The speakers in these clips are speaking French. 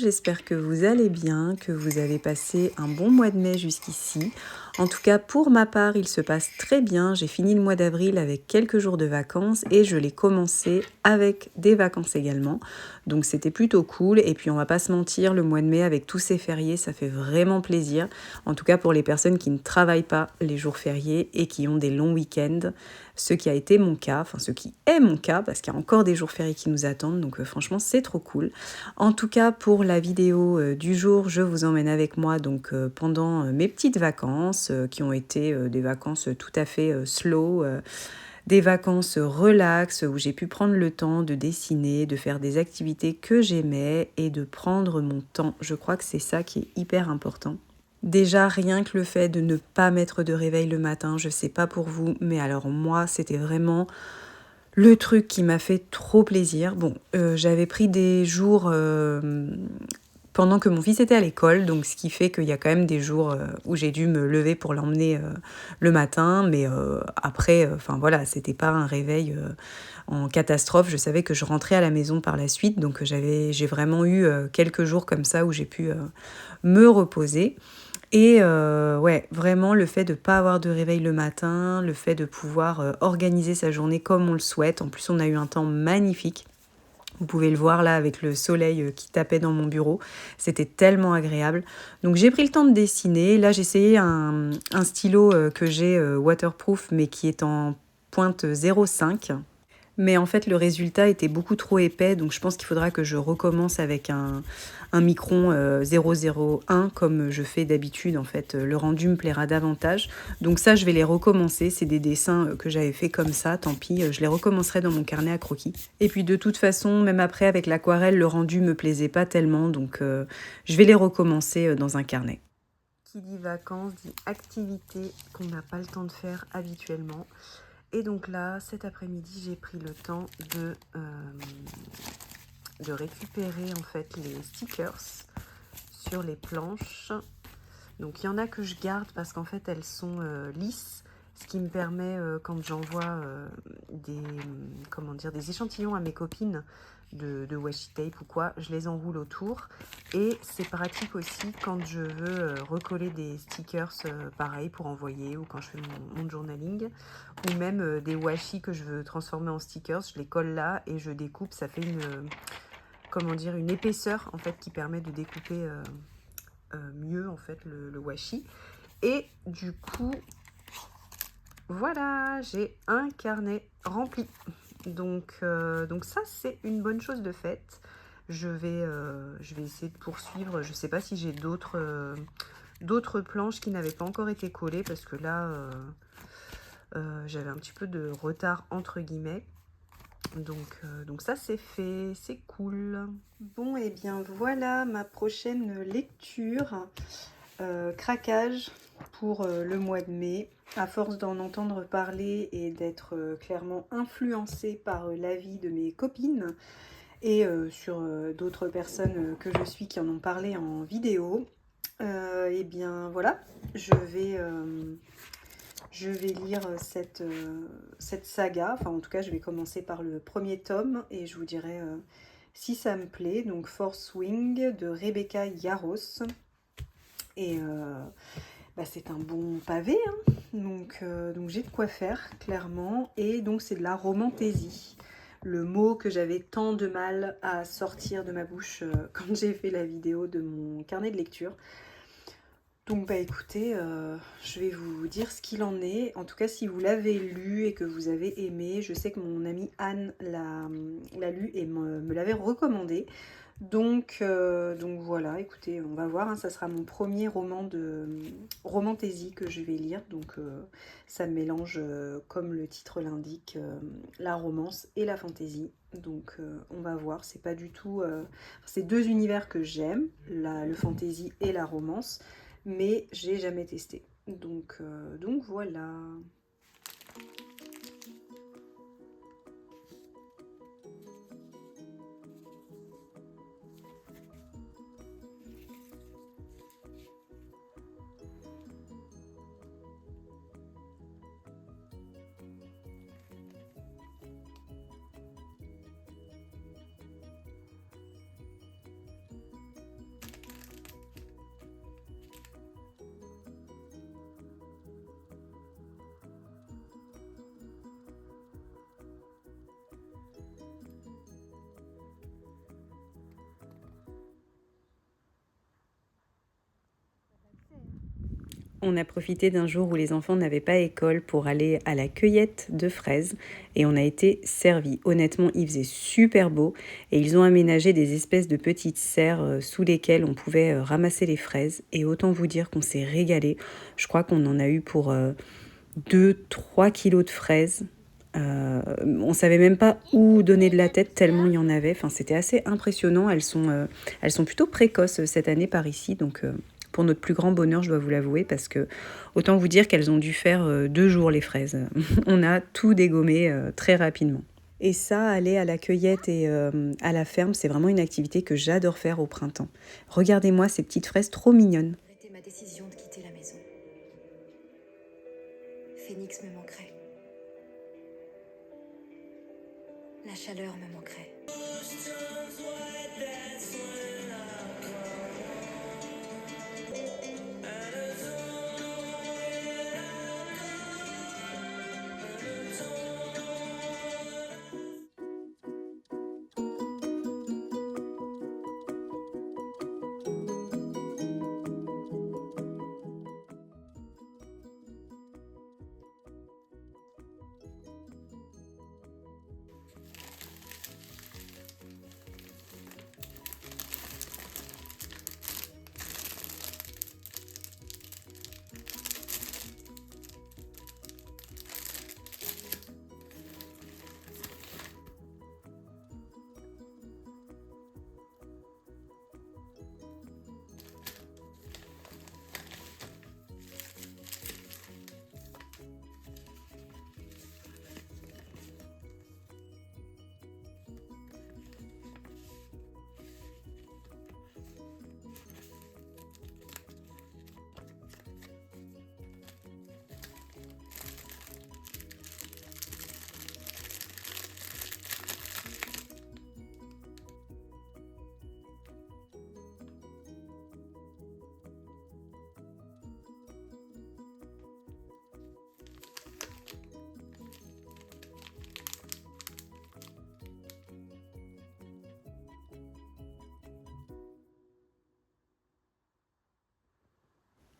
j'espère que vous allez bien, que vous avez passé un bon mois de mai jusqu'ici. En tout cas, pour ma part, il se passe très bien. J'ai fini le mois d'avril avec quelques jours de vacances et je l'ai commencé avec des vacances également. Donc c'était plutôt cool. Et puis on va pas se mentir, le mois de mai avec tous ces fériés, ça fait vraiment plaisir. En tout cas pour les personnes qui ne travaillent pas les jours fériés et qui ont des longs week-ends. Ce qui a été mon cas, enfin ce qui est mon cas, parce qu'il y a encore des jours fériés qui nous attendent. Donc franchement, c'est trop cool. En tout cas, pour la vidéo du jour, je vous emmène avec moi donc pendant mes petites vacances, qui ont été des vacances tout à fait slow, des vacances relax, où j'ai pu prendre le temps de dessiner, de faire des activités que j'aimais et de prendre mon temps. Je crois que c'est ça qui est hyper important. Déjà, rien que le fait de ne pas mettre de réveil le matin, je sais pas pour vous, mais alors moi, c'était vraiment le truc qui m'a fait trop plaisir. Bon, j'avais pris des jours pendant que mon fils était à l'école, donc ce qui fait qu'il y a quand même des jours où j'ai dû me lever pour l'emmener le matin, mais après, enfin voilà, c'était pas un réveil en catastrophe. Je savais que je rentrais à la maison par la suite, donc j'ai vraiment eu quelques jours comme ça où j'ai pu me reposer. Et ouais, vraiment le fait de ne pas avoir de réveil le matin, le fait de pouvoir organiser sa journée comme on le souhaite. En plus, on a eu un temps magnifique. Vous pouvez le voir là avec le soleil qui tapait dans mon bureau. C'était tellement agréable. Donc j'ai pris le temps de dessiner. Là, j'ai essayé un stylo que j'ai waterproof, mais qui est en pointe 0,5. Mais en fait, le résultat était beaucoup trop épais, donc je pense qu'il faudra que je recommence avec un micron 001 comme je fais d'habitude. En fait, le rendu me plaira davantage. Donc ça, je vais les recommencer. C'est des dessins que j'avais fait comme ça, tant pis. Je les recommencerai dans mon carnet à croquis. Et puis de toute façon, même après, avec l'aquarelle, le rendu me plaisait pas tellement, donc je vais les recommencer dans un carnet. Qui dit vacances dit activité qu'on n'a pas le temps de faire habituellement. Et donc là, cet après-midi, j'ai pris le temps de récupérer en fait les stickers sur les planches. Donc il y en a que je garde parce qu'en fait elles sont lisses, ce qui me permet quand j'envoie des échantillons à mes copines de washi tape ou quoi, je les enroule autour. Et c'est pratique aussi quand je veux recoller des stickers pareil pour envoyer, ou quand je fais mon journaling, ou même des washi que je veux transformer en stickers, je les colle là et je découpe. Ça fait une épaisseur en fait qui permet de découper mieux en fait le washi. Et du coup, voilà, j'ai un carnet rempli. Donc ça, c'est une bonne chose de faite. Je vais essayer de poursuivre. Je ne sais pas si j'ai d'autres planches qui n'avaient pas encore été collées, parce que là, j'avais un petit peu de retard entre guillemets. Donc ça, c'est fait, c'est cool. Bon, et bien voilà ma prochaine lecture. Craquage pour le mois de mai. À force d'en entendre parler et d'être clairement influencée par l'avis de mes copines et sur d'autres personnes que je suis qui en ont parlé en vidéo, et bien voilà, je vais lire cette saga. Enfin, en tout cas, je vais commencer par le premier tome et je vous dirai si ça me plaît. Donc, Force Wing de Rebecca Yarros. Et c'est un bon pavé, hein. Donc j'ai de quoi faire, clairement. Et donc c'est de la romantaisie. Le mot que j'avais tant de mal à sortir de ma bouche quand j'ai fait la vidéo de mon carnet de lecture. Donc écoutez, je vais vous dire ce qu'il en est. En tout cas, si vous l'avez lu et que vous avez aimé, je sais que mon amie Anne l'a lu et me l'avait recommandé. Donc voilà, écoutez, on va voir, hein, ça sera mon premier roman de romantaisie que je vais lire. Donc ça mélange, comme le titre l'indique, la romance et la fantaisie. Donc on va voir, c'est pas du tout... c'est deux univers que j'aime, le fantaisie et la romance, mais j'ai jamais testé. Donc voilà. On a profité d'un jour où les enfants n'avaient pas école pour aller à la cueillette de fraises et on a été servis. Honnêtement, il faisait super beau et ils ont aménagé des espèces de petites serres sous lesquelles on pouvait ramasser les fraises. Et autant vous dire qu'on s'est régalé. Je crois qu'on en a eu pour 2-3 kilos de fraises. On savait même pas où donner de la tête tellement il y en avait. Enfin, c'était assez impressionnant. Elles sont plutôt précoces cette année par ici, donc pour notre plus grand bonheur, je dois vous l'avouer, parce que autant vous dire qu'elles ont dû faire 2 jours les fraises. On a tout dégommé très rapidement. Et ça, aller à la cueillette et à la ferme, c'est vraiment une activité que j'adore faire au printemps. Regardez-moi ces petites fraises trop mignonnes. C'était ma décision de quitter la maison. Phoenix me manquerait. La chaleur me manquerait.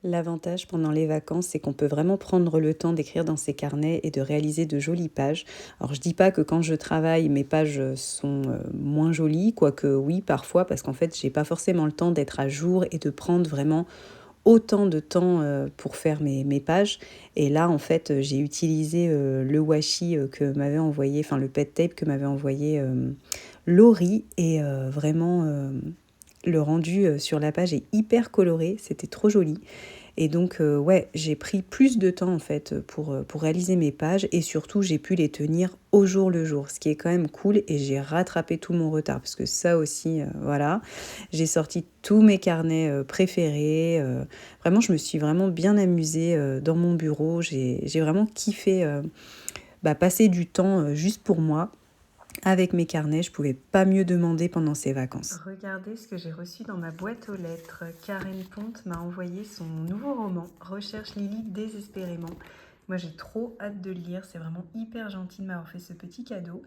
L'avantage pendant les vacances, c'est qu'on peut vraiment prendre le temps d'écrire dans ses carnets et de réaliser de jolies pages. Alors je dis pas que quand je travaille, mes pages sont moins jolies, quoique oui, parfois, parce qu'en fait, j'ai pas forcément le temps d'être à jour et de prendre vraiment autant de temps pour faire mes pages. Et là, en fait, j'ai utilisé le washi que m'avait envoyé, enfin le pet tape que m'avait envoyé Laurie, et vraiment le rendu sur la page est hyper coloré, c'était trop joli. Et donc, ouais, j'ai pris plus de temps en fait pour réaliser mes pages et surtout, j'ai pu les tenir au jour le jour, ce qui est quand même cool et j'ai rattrapé tout mon retard parce que ça aussi, voilà, j'ai sorti tous mes carnets préférés. Vraiment, je me suis vraiment bien amusée dans mon bureau. J'ai vraiment kiffé passer du temps juste pour moi. Avec mes carnets, je pouvais pas mieux demander pendant ces vacances. Regardez ce que j'ai reçu dans ma boîte aux lettres. Karen Ponte m'a envoyé son nouveau roman, Recherche Lily désespérément. Moi, j'ai trop hâte de le lire. C'est vraiment hyper gentil de m'avoir fait ce petit cadeau.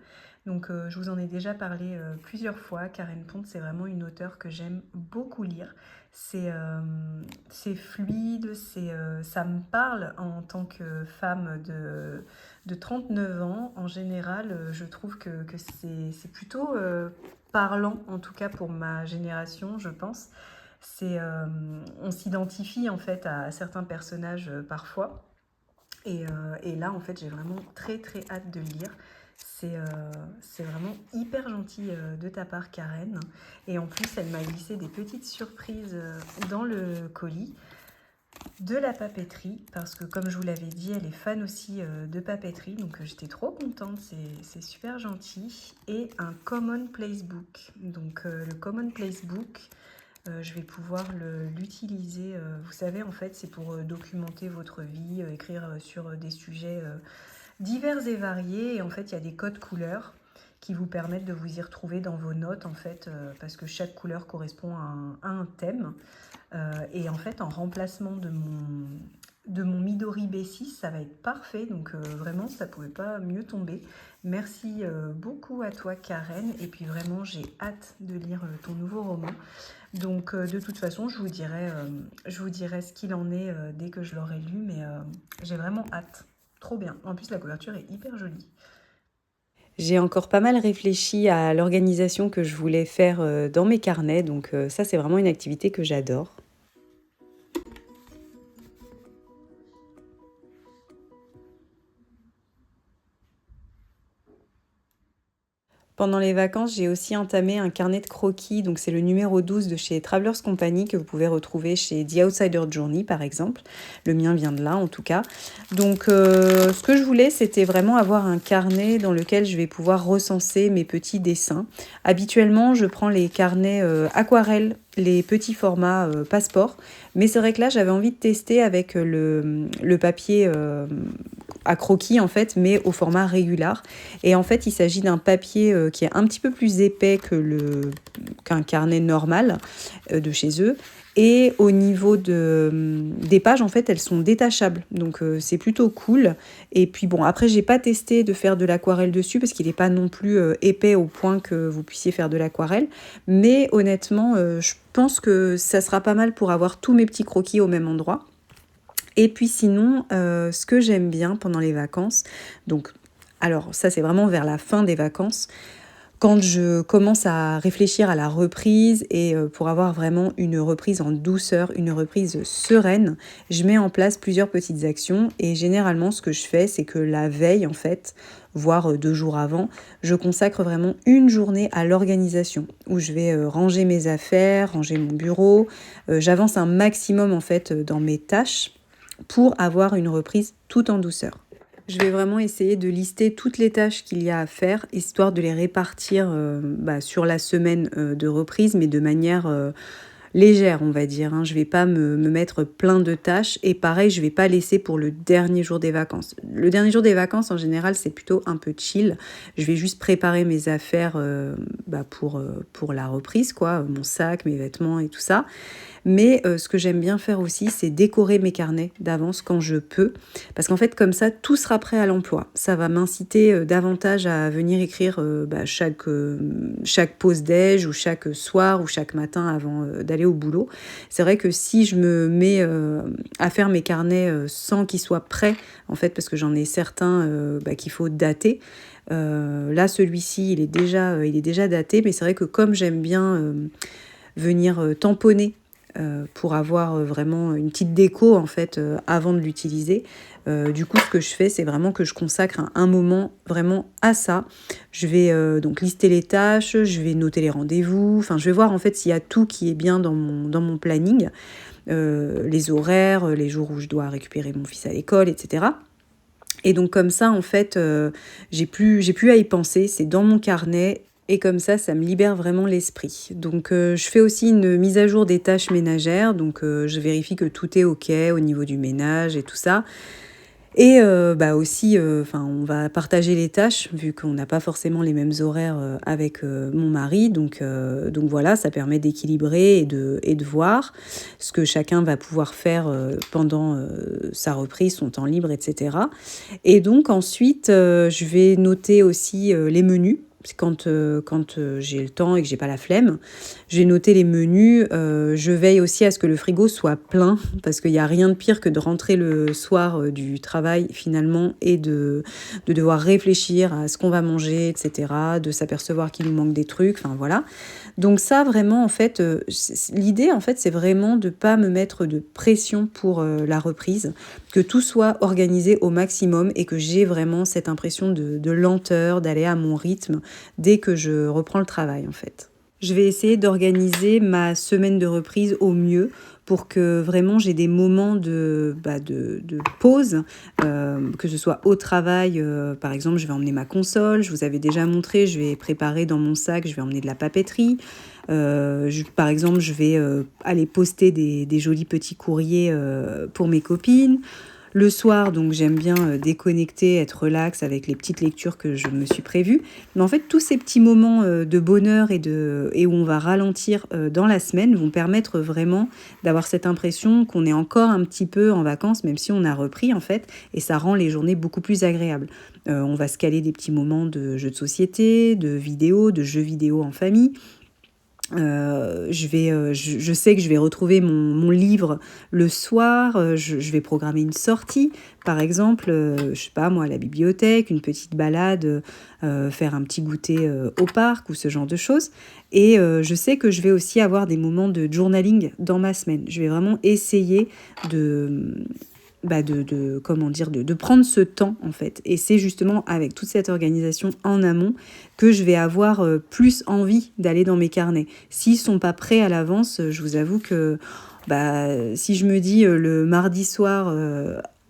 Donc, je vous en ai déjà parlé plusieurs fois. Karen Ponte, c'est vraiment une auteure que j'aime beaucoup lire. C'est fluide, ça me parle en tant que femme de 39 ans. En général, je trouve que c'est plutôt parlant, en tout cas pour ma génération, je pense. On s'identifie en fait à certains personnages parfois. Et là, en fait, j'ai vraiment très très hâte de le lire. C'est vraiment hyper gentil de ta part, Karen. Et en plus, elle m'a glissé des petites surprises dans le colis. De la papeterie, parce que comme je vous l'avais dit, elle est fan aussi de papeterie, donc j'étais trop contente, c'est super gentil. Et un Common Place Book. Donc le Common Place Book, je vais pouvoir l'utiliser. Vous savez, en fait, c'est pour documenter votre vie, écrire sur des sujets divers et variés. Et en fait, il y a des codes couleurs qui vous permettent de vous y retrouver dans vos notes, en fait, parce que chaque couleur correspond à un thème. Et en fait, en remplacement de mon Midori B6, ça va être parfait. Donc vraiment, ça pouvait pas mieux tomber. Merci beaucoup à toi, Karen. Et puis vraiment, j'ai hâte de lire ton nouveau roman. Donc de toute façon, je vous dirai ce qu'il en est dès que je l'aurai lu. Mais j'ai vraiment hâte. Trop bien. En plus, la couverture est hyper jolie. J'ai encore pas mal réfléchi à l'organisation que je voulais faire dans mes carnets. Donc ça, c'est vraiment une activité que j'adore. Pendant les vacances, j'ai aussi entamé un carnet de croquis, donc c'est le numéro 12 de chez Travelers Company que vous pouvez retrouver chez The Outsider Journey par exemple. Le mien vient de là en tout cas. Donc ce que je voulais, c'était vraiment avoir un carnet dans lequel je vais pouvoir recenser mes petits dessins. Habituellement, je prends les carnets aquarelles, les petits formats passeport, mais c'est vrai que là, j'avais envie de tester avec le papier à croquis en fait, mais au format régular. Et en fait, il s'agit d'un papier qui est un petit peu plus épais qu'un carnet normal de chez eux. Et au niveau des pages, en fait, elles sont détachables. Donc, c'est plutôt cool. Et puis, bon, après, j'ai pas testé de faire de l'aquarelle dessus parce qu'il n'est pas non plus épais au point que vous puissiez faire de l'aquarelle. Mais honnêtement, je pense que ça sera pas mal pour avoir tous mes petits croquis au même endroit. Et puis sinon, ce que j'aime bien pendant les vacances, donc alors ça c'est vraiment vers la fin des vacances, quand je commence à réfléchir à la reprise et pour avoir vraiment une reprise en douceur, une reprise sereine, je mets en place plusieurs petites actions et généralement ce que je fais, c'est que la veille en fait, voire 2 jours avant, je consacre vraiment une journée à l'organisation où je vais ranger mes affaires, ranger mon bureau, j'avance un maximum en fait dans mes tâches pour avoir une reprise tout en douceur. Je vais vraiment essayer de lister toutes les tâches qu'il y a à faire, histoire de les répartir sur la semaine de reprise, mais de manière légère, on va dire. Je ne vais pas me mettre plein de tâches. Et pareil, je ne vais pas laisser pour le dernier jour des vacances. Le dernier jour des vacances, en général, c'est plutôt un peu chill. Je vais juste préparer mes affaires pour la reprise, quoi, mon sac, mes vêtements et tout ça. Mais ce que j'aime bien faire aussi, c'est décorer mes carnets d'avance quand je peux. Parce qu'en fait, comme ça, tout sera prêt à l'emploi. Ça va m'inciter davantage à venir écrire chaque pause déj ou chaque soir ou chaque matin avant d'aller au boulot. C'est vrai que si je me mets à faire mes carnets sans qu'ils soient prêts, en fait, parce que j'en ai certains qu'il faut dater, là, celui-ci, il est déjà daté. Mais c'est vrai que comme j'aime bien venir tamponner pour avoir vraiment une petite déco en fait avant de l'utiliser. Du coup, ce que je fais, c'est vraiment que je consacre un moment vraiment à ça. Je vais donc lister les tâches, je vais noter les rendez-vous, enfin je vais voir en fait s'il y a tout qui est bien dans mon planning, les horaires, les jours où je dois récupérer mon fils à l'école, etc. Et donc comme ça, en fait, j'ai plus à y penser, c'est dans mon carnet. Et comme ça me libère vraiment l'esprit. Donc je fais aussi une mise à jour des tâches ménagères. Donc je vérifie que tout est OK au niveau du ménage et tout ça. Et aussi, on va partager les tâches vu qu'on n'a pas forcément les mêmes horaires avec mon mari. Donc voilà, ça permet d'équilibrer et de voir ce que chacun va pouvoir faire pendant sa reprise, son temps libre, etc. Et donc ensuite, je vais noter aussi les menus. Quand j'ai le temps et que j'ai pas la flemme, j'ai noté les menus. Je veille aussi à ce que le frigo soit plein parce qu'il n'y a rien de pire que de rentrer le soir du travail finalement et de devoir réfléchir à ce qu'on va manger, etc. De s'apercevoir qu'il nous manque des trucs. Enfin voilà. Donc ça vraiment en fait, l'idée en fait c'est vraiment de pas me mettre de pression pour la reprise, que tout soit organisé au maximum et que j'ai vraiment cette impression de lenteur, d'aller à mon rythme dès que je reprends le travail en fait. Je vais essayer d'organiser ma semaine de reprise au mieux pour que vraiment j'ai des moments de pause, que ce soit au travail. Par exemple, je vais emmener ma console, je vous avais déjà montré, je vais préparer dans mon sac, je vais emmener de la papeterie. Par exemple, je vais aller poster des jolis petits courriers pour mes copines. Le soir, donc j'aime bien déconnecter, être relax avec les petites lectures que je me suis prévues. Mais en fait, tous ces petits moments de bonheur et où on va ralentir dans la semaine vont permettre vraiment d'avoir cette impression qu'on est encore un petit peu en vacances, même si on a repris en fait, et ça rend les journées beaucoup plus agréables. On va se caler des petits moments de jeux de société, de jeux vidéo en famille. Je sais que je vais retrouver mon livre le soir, je vais programmer une sortie, par exemple, je sais pas moi, à la bibliothèque, une petite balade, faire un petit goûter au parc ou ce genre de choses. Et je sais que je vais aussi avoir des moments de journaling dans ma semaine. Je vais vraiment essayer de comment dire, de prendre ce temps en fait. Et c'est justement avec toute cette organisation en amont que je vais avoir plus envie d'aller dans mes carnets. S'ils sont pas prêts à l'avance, je vous avoue que si je me dis le mardi soir,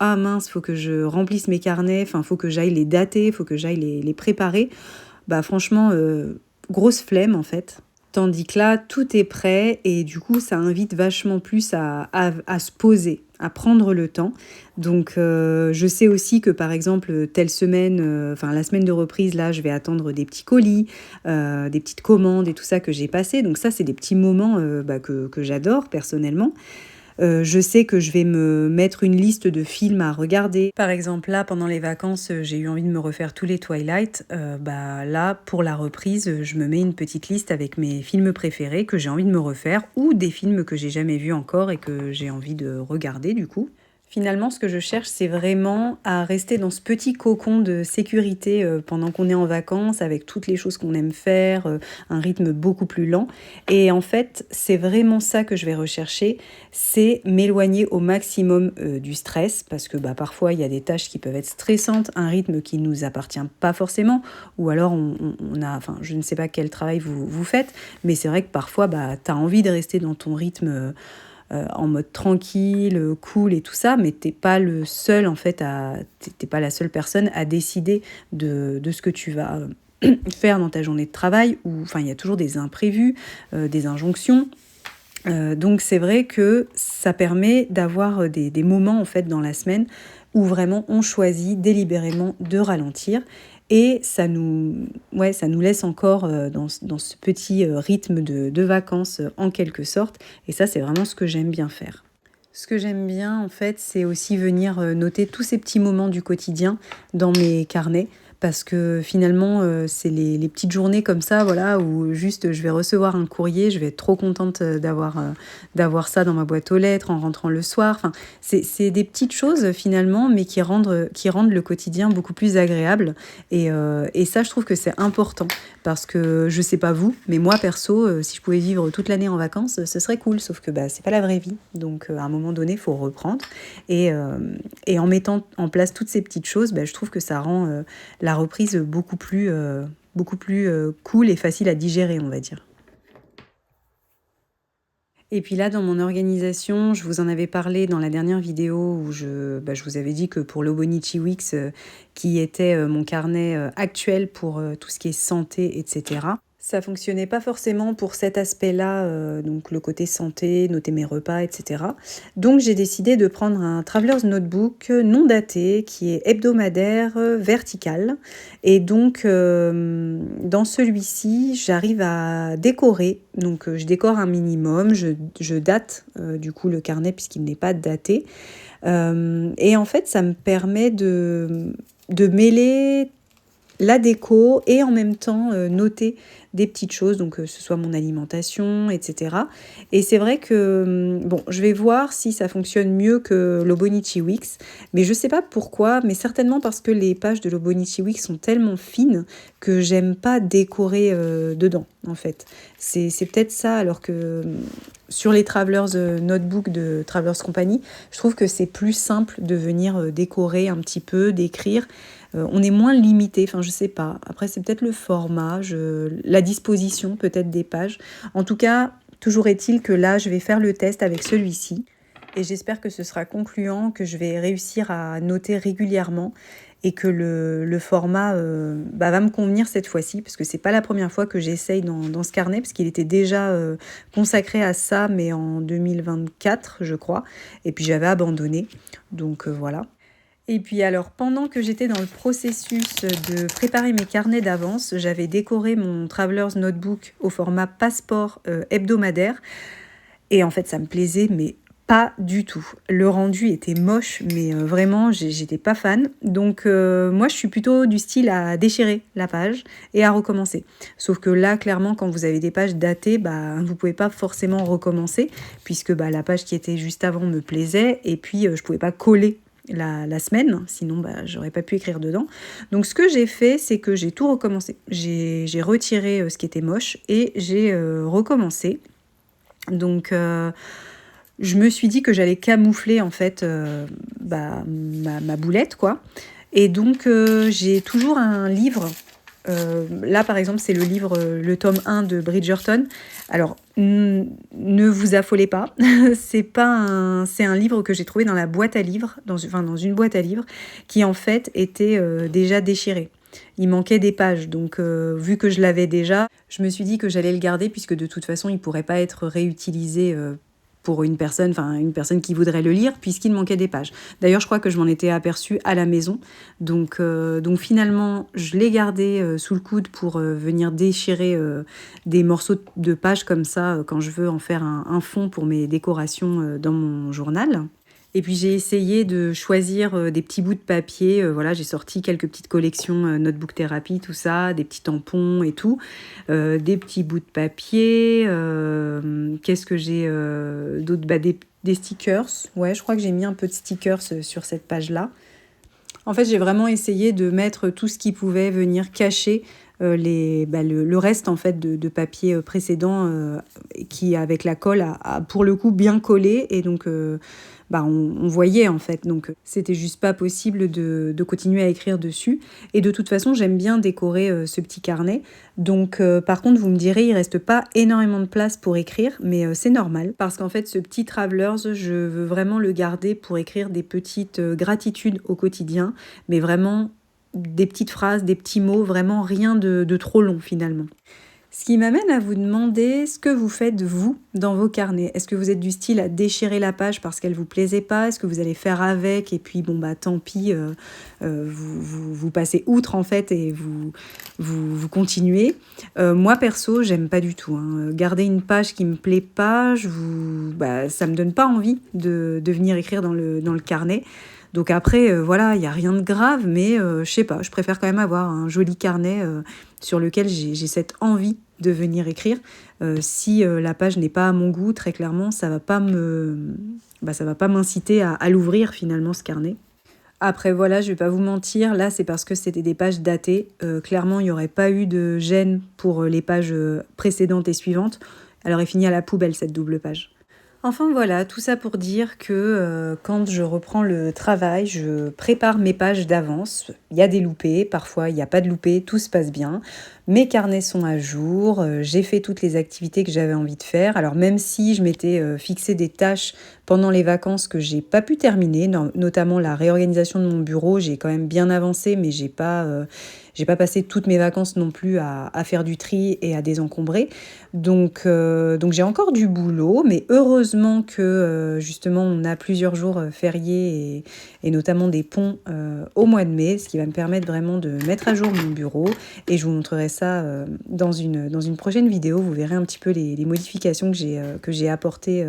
ah mince, faut que je remplisse mes carnets, enfin faut que j'aille les dater, faut que j'aille les préparer, franchement, grosse flemme en fait. Tandis que là, tout est prêt et du coup, ça invite vachement plus à se poser, à prendre le temps. Donc, je sais aussi que par exemple, telle semaine, la semaine de reprise, là, je vais attendre des petits colis, des petites commandes et tout ça que j'ai passé. Donc ça, c'est des petits moments que j'adore personnellement. Je sais que je vais me mettre une liste de films à regarder. Par exemple, là, pendant les vacances, j'ai eu envie de me refaire tous les Twilight. Là, pour la reprise, je me mets une petite liste avec mes films préférés que j'ai envie de me refaire ou des films que j'ai jamais vus encore et que j'ai envie de regarder du coup. Finalement, ce que je cherche, c'est vraiment à rester dans ce petit cocon de sécurité pendant qu'on est en vacances, avec toutes les choses qu'on aime faire, un rythme beaucoup plus lent. Et en fait, c'est vraiment ça que je vais rechercher, c'est m'éloigner au maximum du stress, parce que parfois, il y a des tâches qui peuvent être stressantes, un rythme qui ne nous appartient pas forcément, ou alors je ne sais pas quel travail vous faites, mais c'est vrai que parfois, tu as envie de rester dans ton rythme en mode tranquille, cool et tout ça, mais t'es pas le seul en fait t'es pas la seule personne à décider de ce que tu vas faire dans ta journée de travail, ou il y a toujours des imprévus, des injonctions. Donc c'est vrai que ça permet d'avoir des moments en fait dans la semaine où vraiment on choisit délibérément de ralentir. Et ça nous laisse encore dans ce petit rythme de vacances en quelque sorte. Et ça, c'est vraiment ce que j'aime bien faire. Ce que j'aime bien, en fait, c'est aussi venir noter tous ces petits moments du quotidien dans mes carnets. Parce que finalement, c'est les petites journées comme ça, voilà, où juste je vais recevoir un courrier, je vais être trop contente d'avoir ça dans ma boîte aux lettres en rentrant le soir. Enfin, c'est des petites choses finalement, mais qui rendent le quotidien beaucoup plus agréable. Et ça, je trouve que c'est important. Parce que je sais pas vous, mais moi perso, si je pouvais vivre toute l'année en vacances, ce serait cool. Sauf que c'est pas la vraie vie. Donc à un moment donné, il faut reprendre. Et en mettant en place toutes ces petites choses, je trouve que ça rend la reprise beaucoup plus cool et facile à digérer, on va dire. Et puis là, dans mon organisation, je vous en avais parlé dans la dernière vidéo où je vous avais dit que pour l'Hobonichi Weeks, qui était mon carnet actuel pour tout ce qui est santé, etc., ça fonctionnait pas forcément pour cet aspect-là, donc le côté santé, noter mes repas, etc. Donc j'ai décidé de prendre un Traveler's Notebook non daté, qui est hebdomadaire, vertical. Et donc dans celui-ci, j'arrive à décorer. Donc je décore un minimum, je date du coup le carnet puisqu'il n'est pas daté. Et en fait, ça me permet de mêler la déco et en même temps noter des petites choses, donc que ce soit mon alimentation, etc. Et c'est vrai que, je vais voir si ça fonctionne mieux que l'Hobonichi Weeks, mais je sais pas pourquoi, mais certainement parce que les pages de l'Hobonichi Weeks sont tellement fines que j'aime pas décorer dedans, en fait. C'est peut-être ça, alors que sur les Travelers Notebook de Travelers Company, je trouve que c'est plus simple de venir décorer un petit peu, d'écrire. On est moins limité, je sais pas. Après, c'est peut-être le format, la disposition peut-être des pages. En tout cas, toujours est-il que là, je vais faire le test avec celui-ci. Et j'espère que ce sera concluant, que je vais réussir à noter régulièrement et que le format va me convenir cette fois-ci, parce que c'est pas la première fois que j'essaye dans ce carnet, parce qu'il était déjà consacré à ça, mais en 2024, je crois, et puis j'avais abandonné, donc voilà. Et puis alors, pendant que j'étais dans le processus de préparer mes carnets d'avance, j'avais décoré mon Traveler's Notebook au format passeport hebdomadaire. Et en fait, ça me plaisait, mais pas du tout. Le rendu était moche, mais vraiment, j'étais pas fan. Donc moi, je suis plutôt du style à déchirer la page et à recommencer. Sauf que là, clairement, quand vous avez des pages datées, vous pouvez pas forcément recommencer, puisque la page qui était juste avant me plaisait, et puis je pouvais pas coller la semaine, sinon j'aurais pas pu écrire dedans. Donc ce que j'ai fait, c'est que j'ai tout recommencé. J'ai retiré ce qui était moche et j'ai recommencé. Donc je me suis dit que j'allais camoufler en fait ma boulette, quoi. Et donc j'ai toujours un livre. Là par exemple c'est le livre, le tome 1 de Bridgerton. Alors ne vous affolez pas, c'est un livre que j'ai trouvé dans la boîte à livres, dans une boîte à livres, qui en fait était déjà déchirée. Il manquait des pages, donc vu que je l'avais déjà, je me suis dit que j'allais le garder, puisque de toute façon il pourrait pas être réutilisé pour une personne qui voudrait le lire, puisqu'il manquait des pages. D'ailleurs, je crois que je m'en étais aperçue à la maison. Donc finalement, je l'ai gardé sous le coude pour venir déchirer des morceaux de pages comme ça quand je veux en faire un fond pour mes décorations dans mon journal. Et puis j'ai essayé de choisir des petits bouts de papier. Voilà, j'ai sorti quelques petites collections Notebook Therapy, tout ça, des petits tampons et tout, des petits bouts de papier. Qu'est-ce que j'ai d'autre ? Des stickers. Ouais, je crois que j'ai mis un peu de stickers sur cette page-là. En fait, j'ai vraiment essayé de mettre tout ce qui pouvait venir cacher le reste en fait de papier précédent qui, avec la colle, a pour le coup bien collé, et donc on voyait en fait, donc c'était juste pas possible de continuer à écrire dessus. Et de toute façon, j'aime bien décorer ce petit carnet, donc par contre vous me direz, il reste pas énormément de place pour écrire, mais c'est normal, parce qu'en fait ce petit Travelers, je veux vraiment le garder pour écrire des petites gratitudes au quotidien, mais vraiment des petites phrases, des petits mots, vraiment rien de trop long finalement. Ce qui m'amène à vous demander ce que vous faites, vous, dans vos carnets. Est-ce que vous êtes du style à déchirer la page parce qu'elle vous plaisait pas ? Est-ce que vous allez faire avec, et puis tant pis, vous passez outre en fait, et vous continuez. Moi perso, j'aime pas du tout. Garder une page qui me plaît pas, ça me donne pas envie de venir écrire dans le carnet. Donc après, voilà, il n'y a rien de grave, mais je sais pas, je préfère quand même avoir un joli carnet sur lequel j'ai cette envie de venir écrire. Si la page n'est pas à mon goût, très clairement, ça va pas m'inciter à l'ouvrir finalement, ce carnet. Après voilà, je vais pas vous mentir, là c'est parce que c'était des pages datées. Clairement, il n'y aurait pas eu de gêne pour les pages précédentes et suivantes. Elle aurait fini à la poubelle, cette double page. Enfin voilà, tout ça pour dire que quand je reprends le travail, je prépare mes pages d'avance. Il y a des loupés, parfois il n'y a pas de loupés, tout se passe bien. Mes carnets sont à jour, j'ai fait toutes les activités que j'avais envie de faire. Alors même si je m'étais fixé des tâches pendant les vacances que j'ai pas pu terminer, notamment la réorganisation de mon bureau, j'ai quand même bien avancé, mais j'ai pas passé toutes mes vacances non plus à faire du tri et à désencombrer. Donc j'ai encore du boulot, mais heureusement que justement on a plusieurs jours fériés et notamment des ponts au mois de mai, ce qui va me permettre vraiment de mettre à jour mon bureau. Et je vous montrerai ça dans une prochaine vidéo. Vous verrez un petit peu les modifications que j'ai apportées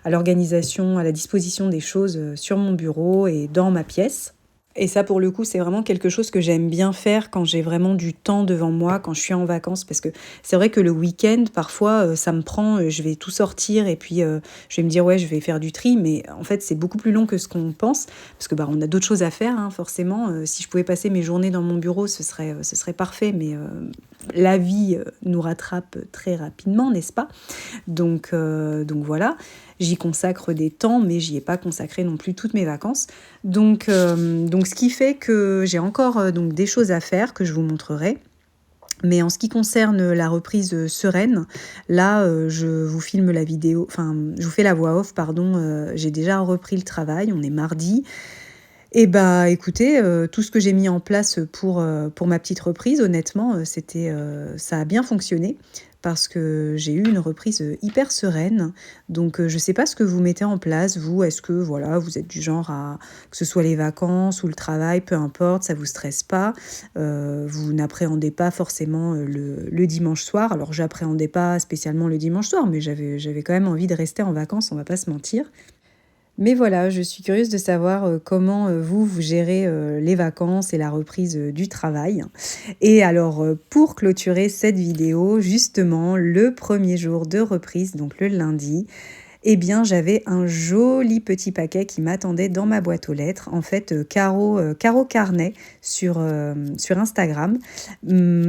à l'organisation, à la disposition des choses sur mon bureau et dans ma pièce. Et ça, pour le coup, c'est vraiment quelque chose que j'aime bien faire quand j'ai vraiment du temps devant moi, quand je suis en vacances. Parce que c'est vrai que le week-end, parfois, ça me prend, je vais tout sortir et puis je vais me dire, ouais, je vais faire du tri. Mais en fait, c'est beaucoup plus long que ce qu'on pense. Parce que on a d'autres choses à faire, forcément. Si je pouvais passer mes journées dans mon bureau, ce serait parfait. Mais la vie nous rattrape très rapidement, n'est-ce pas ? Donc voilà. J'y consacre des temps, mais j'y ai pas consacré non plus toutes mes vacances. Donc ce qui fait que j'ai encore des choses à faire que je vous montrerai. Mais en ce qui concerne la reprise sereine, là, je vous filme la vidéo, je vous fais la voix off, pardon. J'ai déjà repris le travail, on est mardi. Et bah, écoutez, tout ce que j'ai mis en place pour ma petite reprise, honnêtement, ça a bien fonctionné parce que j'ai eu une reprise, hyper sereine. Donc, je sais pas ce que vous mettez en place, vous. Est-ce que, voilà, vous êtes du genre à que ce soit les vacances ou le travail, peu importe, ça vous stresse pas? Vous n'appréhendez pas forcément, le dimanche soir. Alors, j'appréhendais pas spécialement le dimanche soir, mais j'avais quand même envie de rester en vacances, on va pas se mentir. Mais voilà, je suis curieuse de savoir comment vous gérez les vacances et la reprise du travail. Et alors, pour clôturer cette vidéo, justement, le premier jour de reprise, donc le lundi, eh bien, j'avais un joli petit paquet qui m'attendait dans ma boîte aux lettres. En fait, Caro Carnet sur Instagram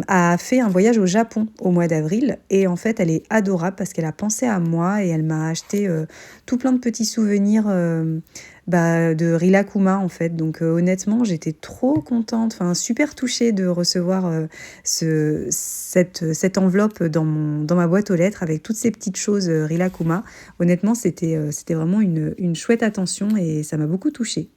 a fait un voyage au Japon au mois d'avril. Et en fait, elle est adorable parce qu'elle a pensé à moi et elle m'a acheté tout plein de petits souvenirs de Rilakkuma en fait. Donc honnêtement, j'étais trop contente, enfin super touchée de recevoir cette enveloppe dans ma boîte aux lettres avec toutes ces petites choses Rilakkuma. Honnêtement, c'était vraiment une chouette attention et ça m'a beaucoup touchée.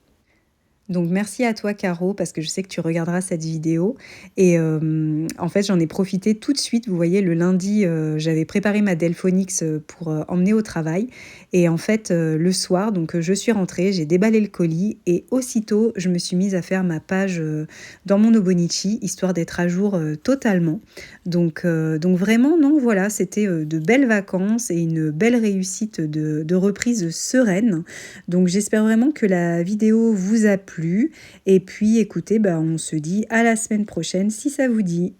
Donc merci à toi Caro parce que je sais que tu regarderas cette vidéo et en fait j'en ai profité tout de suite. Vous voyez le lundi j'avais préparé ma Delphonix pour emmener au travail et en fait le soir donc je suis rentrée, j'ai déballé le colis et aussitôt je me suis mise à faire ma page dans mon Obonichi histoire d'être à jour totalement. Donc vraiment non voilà c'était de belles vacances et une belle réussite de reprise sereine. Donc j'espère vraiment que la vidéo vous a plu. Et puis écoutez, on se dit à la semaine prochaine si ça vous dit.